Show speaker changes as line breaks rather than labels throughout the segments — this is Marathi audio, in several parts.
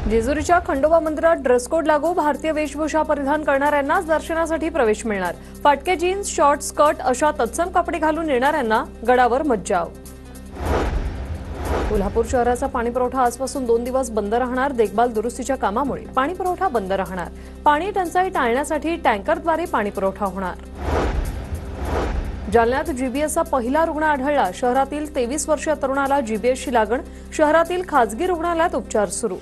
जेजुरीच्या खंडोबा मंदिरात ड्रेस कोड लागू, भारतीय वेशभूषा परिधान करणाऱ्यांनाच दर्शनासाठी प्रवेश मिळणार। फाटके जीन्स, शॉर्ट स्कर्ट अशा तत्सम कपडे घालून येणाऱ्यांना गडावर मज्जाव। कोल्हापूर शहराचा पाणीपुरवठा आजपासून 2 दिवस बंद राहणार। देखभाल दुरुस्तीच्या कामामुळे पाणीपुरवठा बंद राहणार। पाणी टंचाई टाळण्यासाठी टँकरद्वारे पाणीपुरवठा होणार। जालन्यात जीबीएसचा पहिला रुग्ण आढळला। शहरातील 23 वर्षीय तरुणाला जीबीएसची लागण। शहरातील खासगी रुग्णालयात उपचार सुरू।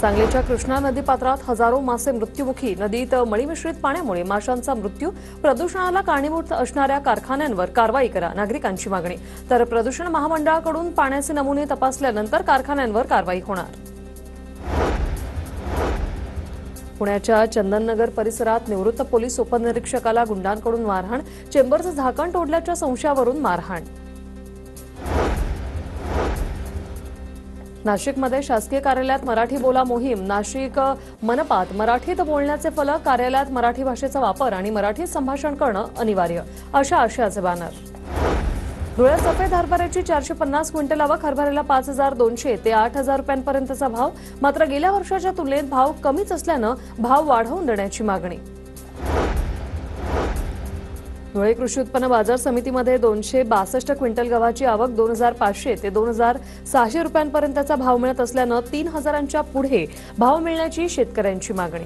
सांगलीच्या कृष्णा नदीपात्रात हजारो मासे मृत्युमुखी। नदीत मळीमिश्रित पाण्यामुळे माशांचा मृत्यू। प्रदूषणाला कारणीभूत असणाऱ्या कारखान्यांवर कारवाई करा, नागरिकांची मागणी। तर प्रदूषण महामंडळाकडून पाण्याचे नमुने तपासल्यानंतर कारखान्यांवर कारवाई होणार। पुण्याच्या चंदननगर परिसरात निवृत्त पोलीस उपनिरीक्षकाला गुंडांकडून मारहाण। चेंबरचं झाकण तोडल्याच्या संशयावरून मारहाण। नाशिकमध्ये शासकीय कार्यालयात मराठी बोला मोहीम। नाशिक मनपात मराठीत बोलण्याचे फलक, कार्यालयात मराठी भाषेचा वापर आणि मराठीत संभाषण करणं अनिवार्य अशा आशयाचे बॅनर। धुळ्यात सफेद हरभऱ्याची 450 क्विंटल आवक। हरभऱ्याला 5200 ते 8000 रुपयांपर्यंतचा भाव। मात्र गेल्या वर्षाच्या तुलनेत भाव कमीच असल्यानं भाव वाढवून देण्याची मागणी। धुळे कृषी उत्पन्न बाजार समितीमध्ये 262 क्विंटल गव्हाची आवक। 2500 ते 2600 रुपयांपर्यंतचा भाव मिळत असल्यानं 3000च्या पुढे भाव मिळण्याची शेतकऱ्यांची मागणी।